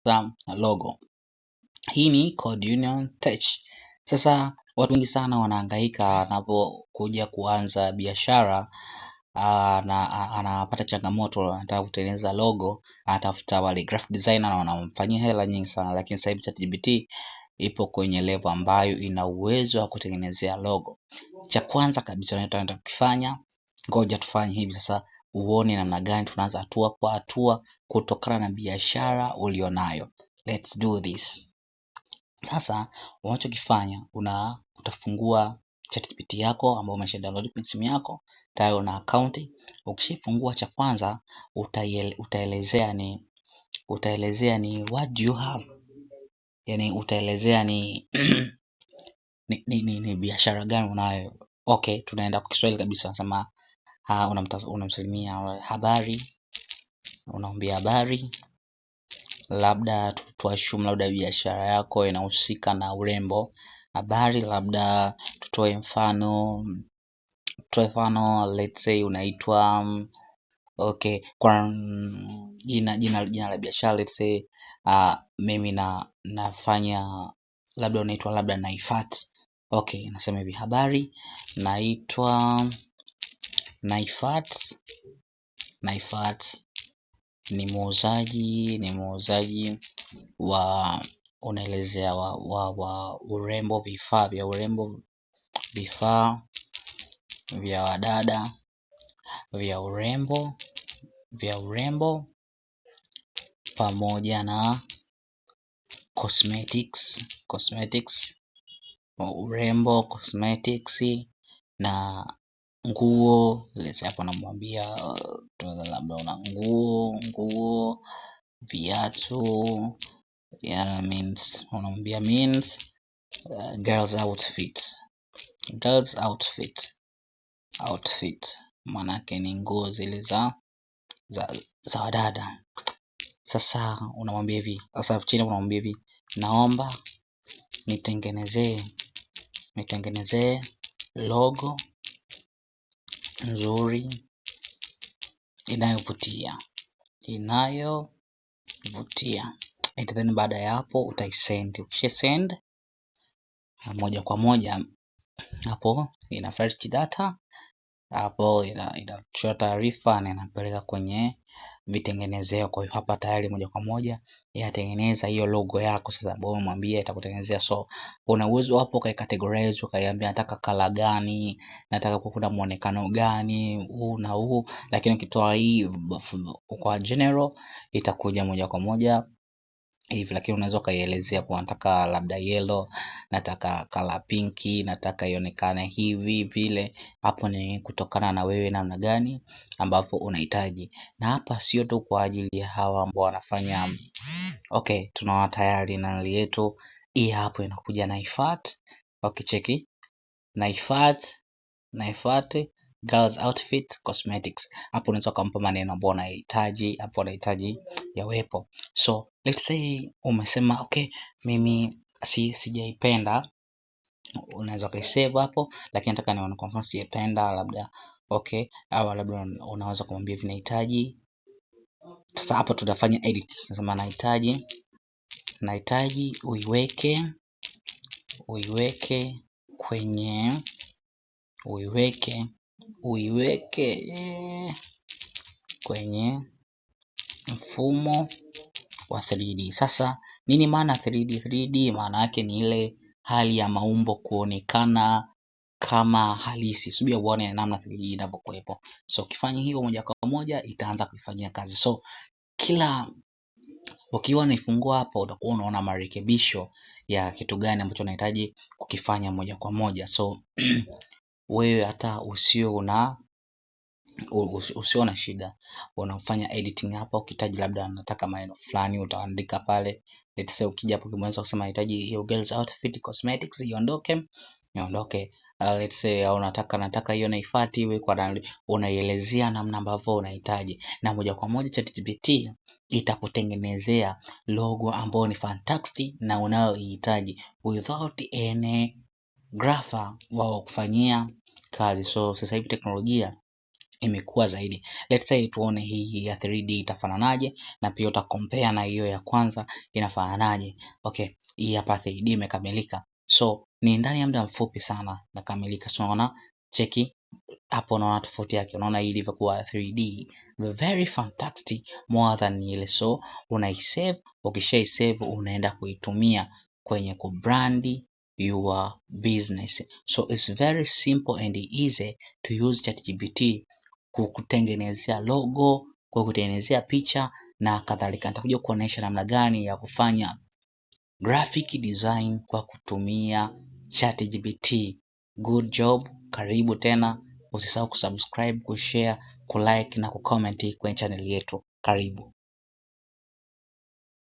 kutengeneza logo. Hii ni Code Union Tech. Sasa watu wengi sana wanahangaika wanapokuja kuanza biashara na anapata changamoto, anataka kutengeneza logo, anatafuta wale graphic designer na wanamfanyia hela nyingi sana. Lakini sasa hivi ChatGPT ipo kwenye level ambayo ina uwezo wa kutengenezea logo. Cha kwanza kabisa tunaenda kufanya, ngoja tufanye hivi sasa uone namna gani tunaanza hatua kwa hatua kutokana na biashara ulionayo. Let's do this. Sasa unachokifanya utafungua ChatGPT yako ambayo umesha download kwenye simu yako, tayari una account. Ukishafungua, cha kwanza utaelezea ni what do you have, yani utaelezea ni ni biashara gani unayo. Okay, tunaenda kwa Kiswahili kabisa. Nasema unamsalimia habari, unaambia habari, labda tuashumu labda biashara yako inahusika na urembo. Habari, labda tutoe mfano, let's say unaitwa okay, kwa jina la biashara, let's say mimi nafanya, labda unaitwa labda Naifat. Okay, nasema hivi, habari, naitwa Naifat ni muuzaji wa, unaelezea wa urembo, vifaa vya urembo, vifaa vya wadada vya urembo pamoja na cosmetics, urembo, cosmetics na nguo. Let's hapo namwambia labda una nguo, viatu, means unamwambia girls outfit manake ni nguo zile za wadada. Sasa unamwambia hivi, sasa chini unamwambia hivi, naomba nitengenezee logo nzuri inayovutia. And then baada ya hapo utaisend. Ukisha send, moja kwa moja hapo ina fetch data, hapo inachukua taarifa na inapeleka kwenye vitengenezeo. Kwa hiyo hapa tayari moja kwa moja inatengeneza hiyo logo yako. Sasa ambapo umwambie itakutengenezea. So una uwezo hapo kai categorize, ukaiambia nataka color gani, nataka kuna muonekano gani, huu na huu. Lakini ukitoa hii kwa general itakuja moja kwa moja hivi. Lakini unaweza kaielezea kwa nataka labda yellow, nataka color pinki, nataka ionekane hivi vile. Hapo ni kutokana na wewe namna gani ambavyo unahitaji. Na hapa sio tu kwa ajili ya hawa ambao wanafanya okay, tunaona tayari na yetu hii hapo inakuja Naifat. Okay, cheki Naifat girls outfit cosmetics. Hapo unaweza kumpa maneno ambayo unahitaji, hapo unahitaji yawepo. So let's say umesema okay, mimi sijaipenda, unaweza kaisave hapo, lakini nataka nione kwa mfano sijaipenda labda. Okay, au labda unaweza kumwambia vinahitaji. Sasa hapo tutafanya edit. Nasema nahitaji uiweke kwenye mfumo wa 3D. Sasa nini maana 3D? 3D maana yake ni ile hali ya maumbo kuonekana kama halisi. Subia uone namna 3D inavyokuwepo. So ukifanya hiyo moja kwa moja itaanza kuifanyia kazi. So kila ukiwa unaifungua hapo utakuwa unaona marekebisho ya kitu gani ambacho unahitaji kukifanya moja kwa moja. So wewe hata usio na shida, unafanya editing hapa. Ukihitaji labda nataka maneno fulani utaandika pale. Let's say ukija hapo kimeweza kusema nahitaji hiyo girls outfit cosmetics iondoke. Let's say nataka hiyo Naifat iwe kwa unaielezea namna ambavyo unahitaji, na moja kwa moja ChatGPT itakutengenezea logo ambayo ni fantastic na unayoihitaji without any grapher wao kufanyia kazi. So sasa hivi teknolojia imekuwa zaidi. Let's say tuone hii ya 3D itafananaje, na pia uta compare na hiyo ya kwanza inafananaje. Okay, hii hapa 3D imekamilika, so ni ndani ya muda mfupi sana imekamilika. So unaona, cheki hapo, unaona tofauti yake, unaona hii ilivyokuwa 3D very fantastic more than ile. So unaisave, ukishaisave unaenda kuitumia kwenye kubrandi your business. So it's very simple and easy to use ChatGPT kukutengenezea logo, kukutengenezea picha na kadhalika. Nitakuja kuonesha namna gani ya kufanya graphic design kwa kutumia ChatGPT. Good job, karibu tena. Usisahau kusubscribe, kushare, kulike na kucomment kwenye channel yetu. Karibu.